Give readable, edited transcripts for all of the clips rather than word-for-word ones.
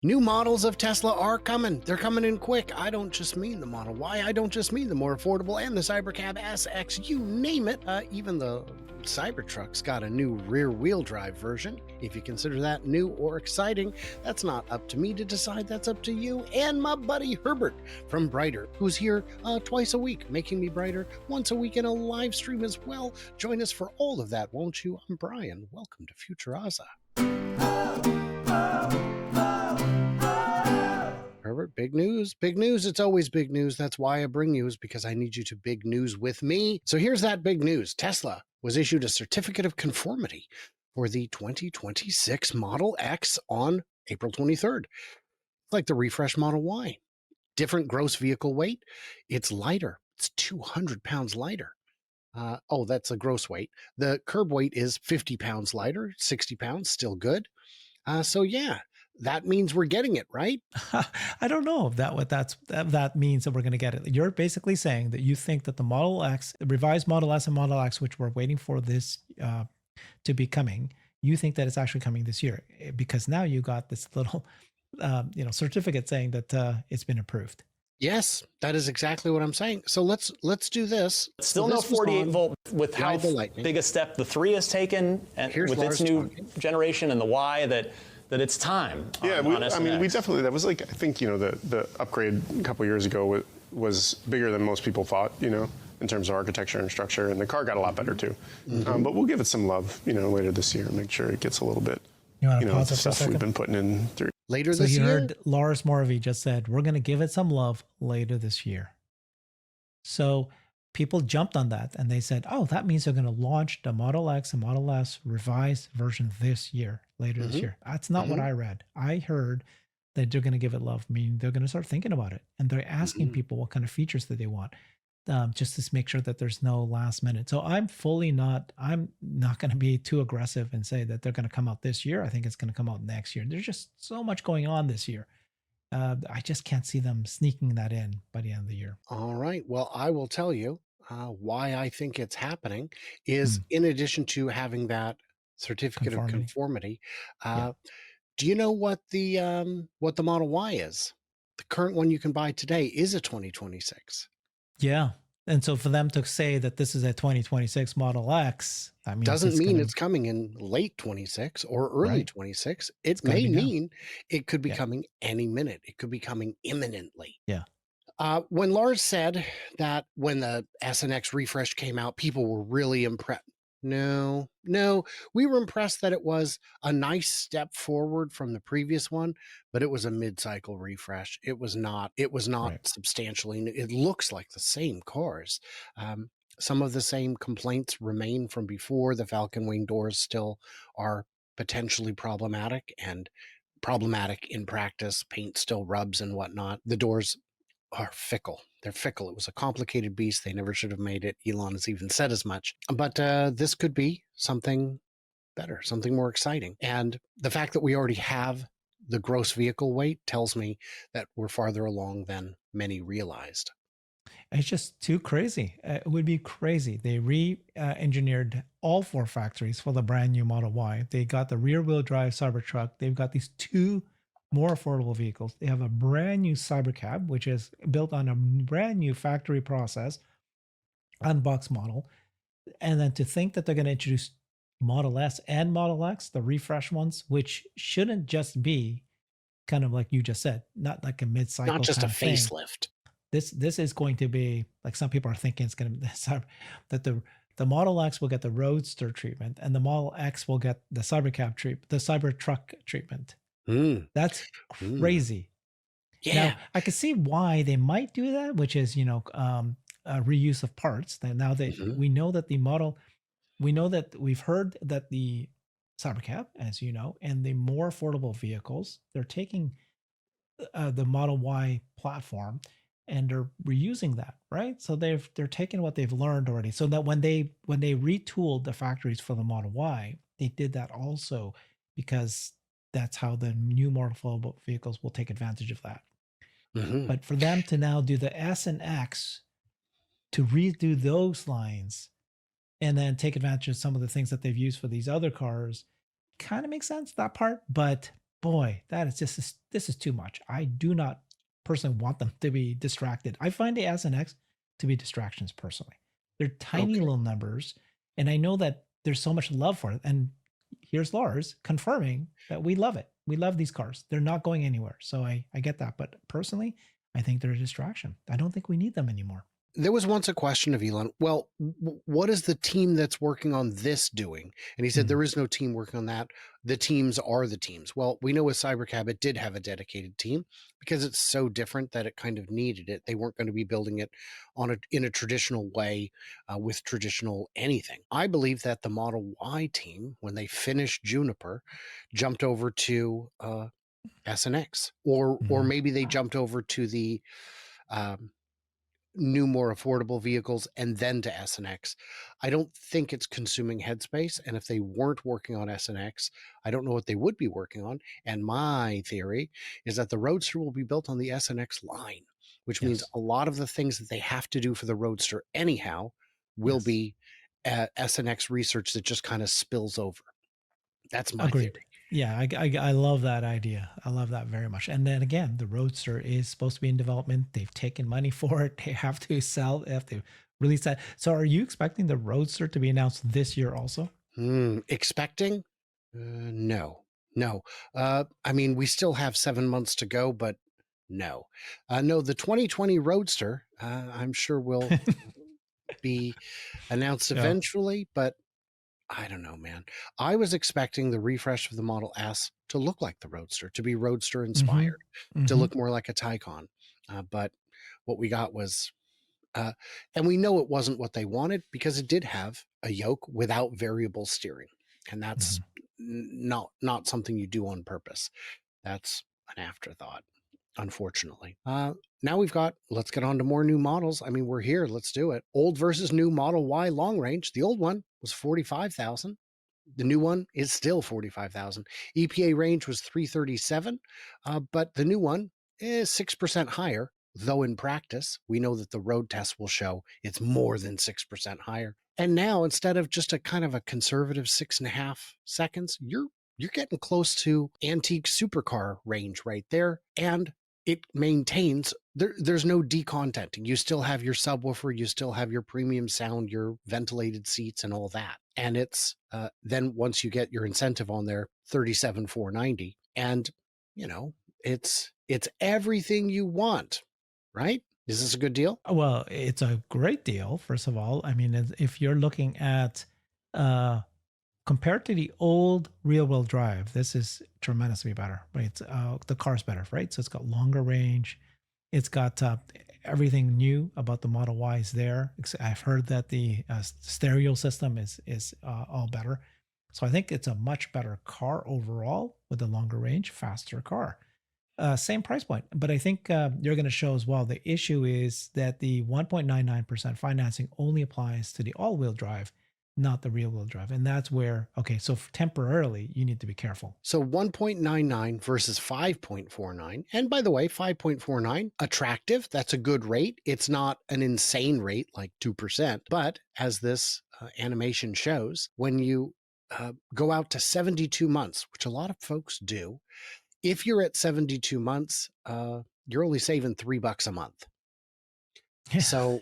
New models of Tesla are coming. They're coming in quick. I don't just mean the Model Y. I don't just mean the more affordable and the Cybercab SX. You name it. Even the Cybertruck's got a new rear-wheel drive version. If you consider that new or exciting, that's not up to me to decide. That's up to you and my buddy Herbert from Brighter, who's here twice a week, making me brighter once a week in a live stream as well. Join us for all of that, won't you? I'm Brian. Welcome to Futuraza. Herbert, big news, big news. It's always big news. That's why I bring you, is because I need you to big news with me. So here's that big news. Tesla was issued a Certificate of Conformity for the 2026 Model X on April 23rd. Like the refresh Model Y. Different gross vehicle weight. It's lighter. It's 200 pounds lighter. That's a gross weight. The curb weight is 50 pounds lighter, 60 pounds, still good. That means we're getting it, right? I don't know if that means that we're going to get it. You're basically saying that you think that the Model X, the revised Model S and Model X, which we're waiting for this to be coming, you think that it's actually coming this year because now you got this little, certificate saying that it's been approved. Yes, that is exactly what I'm saying. So let's do this. Still no 48 volt with how big a step the 3 has taken, and with its new generation and the Y that it's time. Yeah, we definitely, that was like, I think, the upgrade a couple years ago was bigger than most people thought, in terms of architecture and structure, and the car got a lot better too. Mm-hmm. But we'll give it some love, later this year, and make sure it gets a little bit, the stuff we've been putting in through. Later this year? Heard Lars Morvey just said, we're going to give it some love later this year. So people jumped on that and they said, oh, that means they're going to launch the Model X and Model S revised version this year, later this year. That's not what I read. I heard that they're going to give it love, meaning they're going to start thinking about it. And they're asking people what kind of features that they want, just to make sure that there's no last minute. So I'm not going to be too aggressive and say that they're going to come out this year. I think it's going to come out next year. There's just so much going on this year. I just can't see them sneaking that in by the end of the year. All right. Well, I will tell you why I think it's happening is in addition to having that Certificate of Conformity. Do you know what the Model Y is? The current one you can buy today is a 2026. Yeah. And so for them to say that this is a 2026 Model X, I mean, doesn't mean it's coming in late 26 or early 26. It may mean it could be coming any minute. It could be coming imminently. Yeah. When Lars said that when the S and X refresh came out, people were really impressed. No, we were impressed that it was a nice step forward from the previous one, but it was a mid-cycle refresh. It was not substantially new. It looks like the same cars. Some of the same complaints remain from before. The Falcon Wing doors still are potentially problematic and problematic in practice. Paint still rubs and whatnot. The doors are fickle. They're fickle. It was a complicated beast. They never should have made it. Elon has even said as much. But this could be something better, something more exciting. And the fact that we already have the gross vehicle weight tells me that we're farther along than many realized. It's just too crazy. It would be crazy. They re-engineered all 4 factories for the brand new Model Y. They got the rear-wheel drive Cybertruck. They've got these 2 more affordable vehicles. They have a brand new Cybercab, which is built on a brand new factory process, unboxed model. And then to think that they're going to introduce Model S and Model X, the refresh ones, which shouldn't just be kind of like you just said, not like a mid-cycle, not just a facelift. This is going to be like some people are thinking it's going to be that the Model X will get the Roadster treatment and the Model X will get the Cybercab treatment, the Cybertruck treatment. That's crazy. Yeah. Now, I can see why they might do that, which is, reuse of parts. That now that we know that we've heard that the Cybercab, as you know, and the more affordable vehicles, they're taking the Model Y platform and they're reusing that, right? So they're taking what they've learned already. So that when they retooled the factories for the Model Y, they did that also because that's how the new more affordable vehicles will take advantage of that. But for them to now do the S and X to redo those lines and then take advantage of some of the things that they've used for these other cars kind of makes sense, that part. But boy, that is just this is too much. I do not personally want them to be distracted. I find the S and X to be distractions personally. They're tiny Okay. little numbers, and I know that there's so much love for it. And here's Lars confirming that we love it. We love these cars. They're not going anywhere. So I get that. But personally, I think they're a distraction. I don't think we need them anymore. There was once a question of Elon, well, what is the team that's working on this doing? And he said, there is no team working on that. The teams are the teams. Well, we know with Cybercab, it did have a dedicated team because it's so different that it kind of needed it. They weren't going to be building it in a traditional way with traditional anything. I believe that the Model Y team, when they finished Juniper, jumped over to SNX, or maybe they jumped over to the new, more affordable vehicles and then to SNX. I don't think it's consuming headspace. And if they weren't working on SNX, I don't know what they would be working on. And my theory is that the Roadster will be built on the SNX line, which means a lot of the things that they have to do for the Roadster anyhow will be SNX research that just kind of spills over. That's my Agreed. theory. Yeah, I love that idea. I love that very much. And then again, the Roadster is supposed to be in development. They've taken money for it. They have to sell. They have to release that. So, are you expecting the Roadster to be announced this year also? Expecting? No. I mean, we still have 7 months to go, but no. No, the 2020 Roadster, I'm sure will be announced eventually, but I don't know, man. I was expecting the refresh of the Model S to look like the Roadster, to be Roadster inspired, to look more like a Taycan. But what we got was, and we know it wasn't what they wanted because it did have a yoke without variable steering. And that's not something you do on purpose. That's an afterthought, unfortunately. Now let's get on to more new models. I mean, we're here. Let's do it. Old versus new Model Y long range. The old one was 45,000. The new one is still 45,000. EPA range was 337, but the new one is 6% higher, though in practice, we know that the road tests will show it's more than 6% higher. And now, instead of just a kind of a conservative 6.5 seconds, you're getting close to antique supercar range right there. And it maintains, there's no decontenting. You still have your subwoofer, you still have your premium sound, your ventilated seats and all that. And it's then once you get your incentive on there, 37,490. And it's everything you want, right? Is this a good deal? Well, it's a great deal, first of all. I mean, if you're looking at compared to the old rear-wheel drive, this is tremendously better. Right? It's the car's better, right? So it's got longer range. It's got everything new about the Model Y is there. I've heard that the stereo system is all better. So I think it's a much better car overall with a longer range, faster car. Same price point, but I think you're going to show as well. The issue is that the 1.99% financing only applies to the all-wheel drive, not the rear-wheel drive, and that's where so temporarily you need to be careful. So 1.99 versus 5.49, and by the way, 5.49 attractive. That's a good rate. It's not an insane rate like 2%, but as this animation shows, when you go out to 72 months, which a lot of folks do. If you're at 72 months, you're only saving $3 a month. So,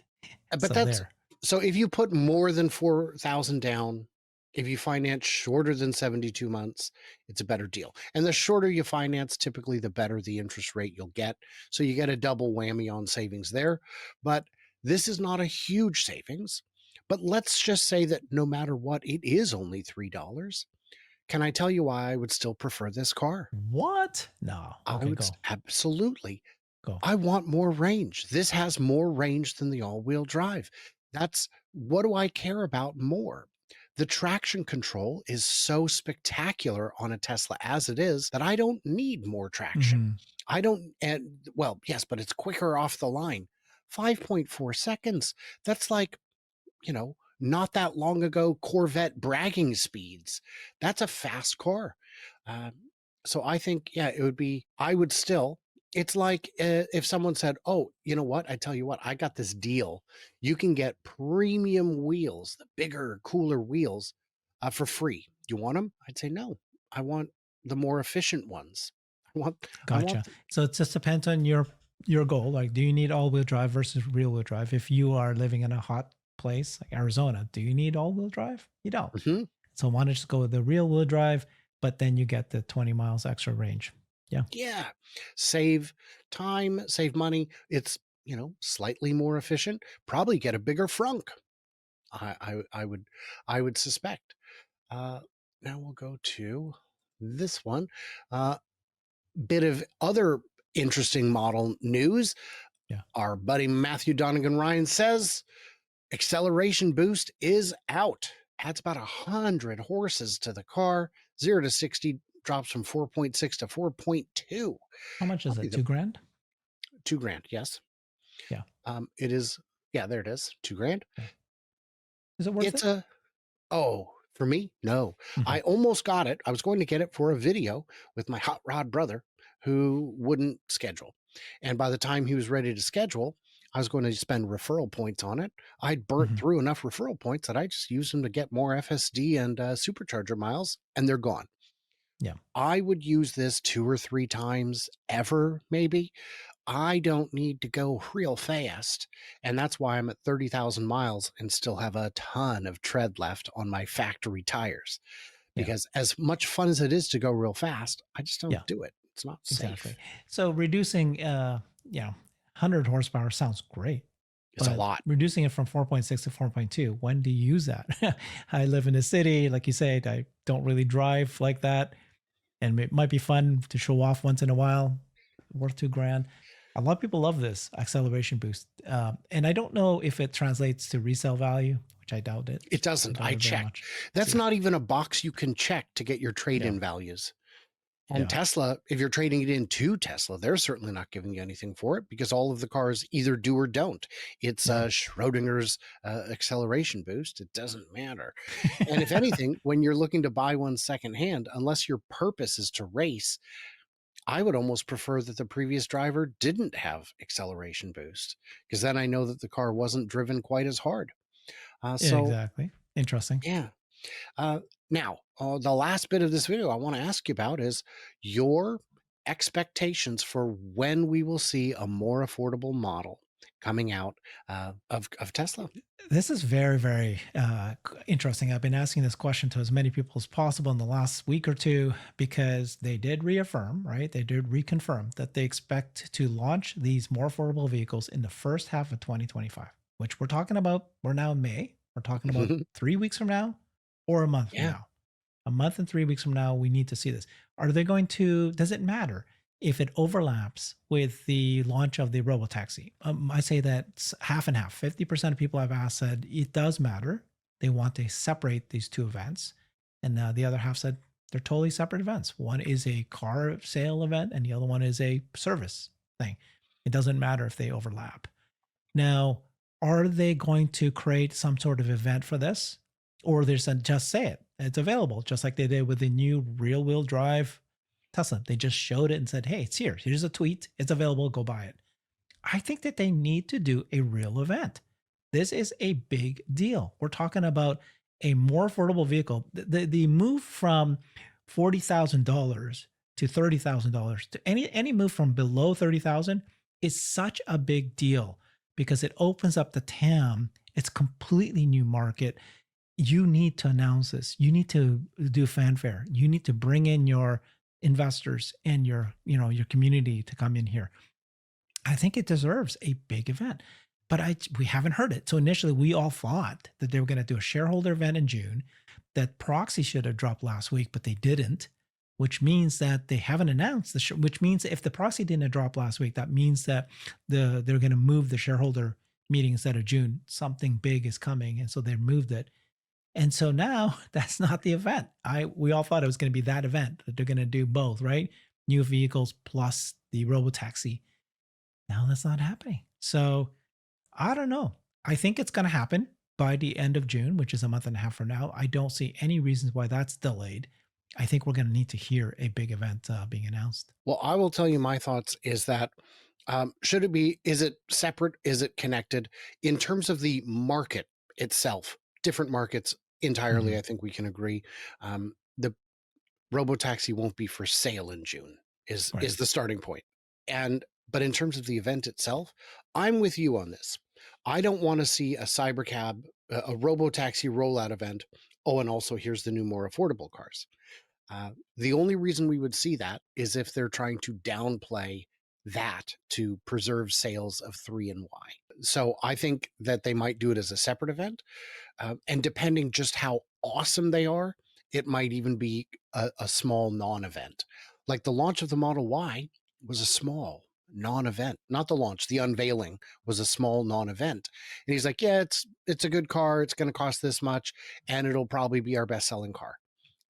but so if you put more than 4,000 down, if you finance shorter than 72 months, it's a better deal. And the shorter you finance, typically the better the interest rate you'll get. So you get a double whammy on savings there. But this is not a huge savings. But let's just say that no matter what, it is only $3. Can I tell you why I would still prefer this car? What? No. Okay, go. Absolutely. Go. I want more range. This has more range than the all-wheel drive. That's what do I care about more? The traction control is so spectacular on a Tesla as it is that I don't need more traction. I don't, and well, yes, but it's quicker off the line. 5.4 seconds. That's like, not that long ago, Corvette bragging speeds. That's a fast car. So I think, I would still, it's like if someone said, oh, you know what? I tell you what, I got this deal. You can get premium wheels, the bigger, cooler wheels for free. You want them? I'd say, no, I want the more efficient ones. I want Gotcha. So it just depends on your goal. Like, do you need all-wheel drive versus rear-wheel drive? If you are living in a hot place like Arizona, do you need all-wheel drive? You don't. Mhm. So why not just go with the rear-wheel drive, but then you get the 20 miles extra range. Yeah. Yeah. Save time, save money. It's, slightly more efficient. Probably get a bigger frunk. I would suspect. Uh, Now we'll go to this one. Uh, Bit of other interesting model news. Yeah. Our buddy Matthew Donegan Ryan says acceleration boost is out. Adds about 100 horses to the car. 0 to 60 drops from 4.6 to 4.2. How much is Probably it? the 2 grand? $2,000. Yes. Yeah. It is. Yeah, there it is. $2,000. Yeah. Is it worth It's it? for me, no. Mhm. I almost got it. I was going to get it for a video with my hot rod brother who wouldn't schedule. And by the time he was ready to schedule, I was going to spend referral points on it. I'd burnt Mhm. through enough referral points that I just used them to get more FSD and supercharger miles, and they're gone. Yeah. I would use this 2 or 3 times ever, maybe. I don't need to go real fast. And that's why I'm at 30,000 miles and still have a ton of tread left on my factory tires. Yeah. Because as much fun as it is to go real fast, I just don't Yeah. do it. It's not Exactly. safe. So reducing, 100 horsepower sounds great, It's a but lot. reducing it from 4.6 to 4.2, when do you use that? I live in a city, like you said, I don't really drive like that. And it might be fun to show off once in a while, worth 2 grand. A lot of people love this acceleration boost. And I don't know if it translates to resale value, which I doubt it. It doesn't. I Very checked. much. That's See, not even a box you can check to get your trade yeah, in values. And yeah, Tesla, if you're trading it into Tesla, they're certainly not giving you anything for it because all of the cars either do or don't. It's yeah. Schrodinger's acceleration boost. It doesn't matter. And if anything, when you're looking to buy one secondhand, unless your purpose is to race, I would almost prefer that the previous driver didn't have acceleration boost because then I know that the car wasn't driven quite as hard. Yeah, So, exactly. Interesting. yeah. Now, the last bit of this video I want to ask you about is your expectations for when we will see a more affordable model coming out of Tesla. This is very, very interesting. I've been asking this question to as many people as possible in the last week or two because they did reaffirm, right? They did reconfirm that they expect to launch these more affordable vehicles in the first half of 2025, which we're talking about. We're now in May. We're talking about 3 weeks from now or a month from Yeah. now. A month and 3 weeks from now, we need to see this. Are they going to, does it matter if it overlaps with the launch of the robotaxi? I say that half and half. 50% of people I've asked said it does matter. They want to separate these two events. And the other half said they're totally separate events. One is a car sale event and the other one is a service thing. It doesn't matter if they overlap. Now, are they going to create some sort of event for this? Or they're just say it. It's available, just like they did with the new rear-wheel drive Tesla. They just showed it and said, hey, it's here. Here's a tweet. It's available. Go buy it. I think that they need to do a real event. This is a big deal. We're talking about a more affordable vehicle. The move from $40,000 to $30,000 to any move from below 30,000 is such a big deal because it opens up the TAM. It's completely new market. You need to announce this. You need to do fanfare. You need to bring in your investors and your community to come in here. I think it deserves a big event, but we haven't heard it. So initially we all thought that they were going to do a shareholder event in June, that proxy should have dropped last week, but they didn't, which means that they haven't announced which means if the proxy didn't drop last week, that means that they're going to move the shareholder meeting instead of June. Something big is coming. And so they moved it. And so now that's not the event. We all thought it was going to be that event that they're going to do both, right? New vehicles plus the robotaxi. Now that's not happening. So I don't know. I think it's going to happen by the end of June, which is a month and a half from now. I don't see any reasons why that's delayed. I think we're going to need to hear a big event being announced. Well, I will tell you my thoughts is that should it be, is it separate? Is it connected? In terms of the market itself, different markets entirely, I think we can agree. The Robotaxi won't be for sale in June is Right. the starting point. But in terms of the event itself, I'm with you on this. I don't want to see a cybercab, a robotaxi rollout event. Oh, and also here's the new more affordable cars. The only reason we would see that is if they're trying to downplay that to preserve sales of 3 and Y. So I think that they might do it as a separate event. And depending just how awesome they are, it might even be a small non-event. Like the launch of the Model Y was a small non-event. Not the launch, the unveiling was a small non-event. And he's like, yeah, it's a good car. It's going to cost this much, and it'll probably be our best-selling car.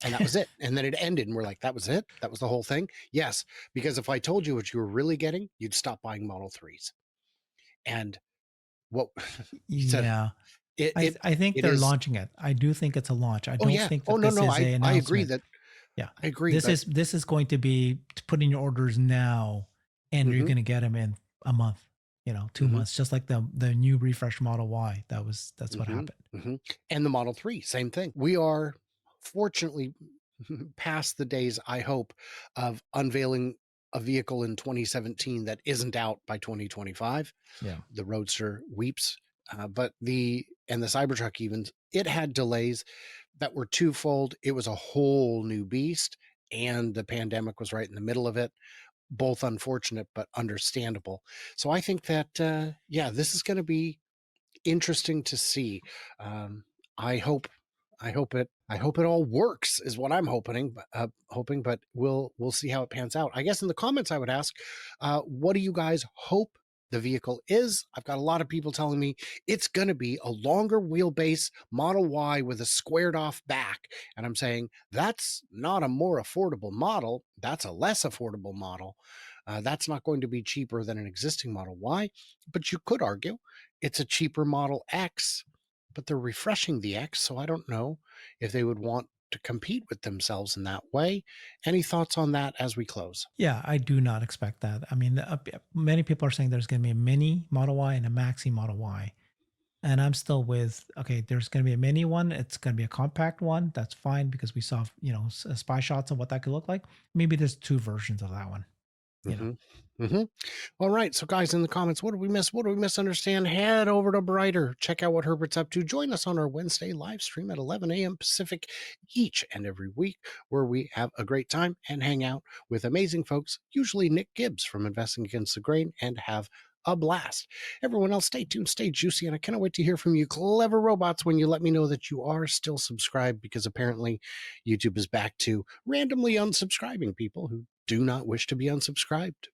And that was it. And then it ended, and we're like, that was it? That was the whole thing? Yes, because if I told you what you were really getting, you'd stop buying Model 3s. And what he said, Yeah. it I think it they're is. launching it. I do think it's a launch. I Oh don't yeah. think Oh that no, this no. is a I agree announcement. that. Yeah. I agree. This is going to be to put in your orders now, and you're Mhm. going to get them in a month, 2 Mhm. months, just like the new refresh Model Y. That's what Mhm. happened. Mhm. And the Model 3, same thing. We are fortunately past the days, I hope, of unveiling a vehicle in 2017 that isn't out by 2025. Yeah. The Roadster weeps, but the Cybertruck, even it had delays that were twofold. It was a whole new beast, and the pandemic was right in the middle of it. Both unfortunate but understandable. So I think that yeah, this is going to be interesting to see. Um, I hope I hope it all works is what I'm hoping, but we'll see how it pans out. I guess in the comments I would ask, what do you guys hope the vehicle is? I've got a lot of people telling me it's going to be a longer wheelbase Model Y with a squared off back. And I'm saying that's not a more affordable model. That's a less affordable model. That's not going to be cheaper than an existing Model Y, but you could argue it's a cheaper Model X, but they're refreshing the X, so I don't know if they would want to compete with themselves in that way. Any thoughts on that as we close? Yeah, I do not expect that. I mean, many people are saying there's going to be a mini Model Y and a maxi Model Y. And I'm still with, okay, there's going to be a mini one. It's going to be a compact one. That's fine because we saw, spy shots of what that could look like. Maybe there's two versions of that one, Mm-hmm. Mm-hmm. All right. So, guys, in the comments, what did we miss? What did we misunderstand? Head over to Brighter. Check out what Herbert's up to. Join us on our Wednesday live stream at 11 a.m. Pacific each and every week, where we have a great time and hang out with amazing folks, usually Nick Gibbs from Investing Against the Grain, and have a blast. Everyone else, stay tuned, stay juicy, and I cannot wait to hear from you, clever robots, when you let me know that you are still subscribed, because apparently YouTube is back to randomly unsubscribing people who do not wish to be unsubscribed.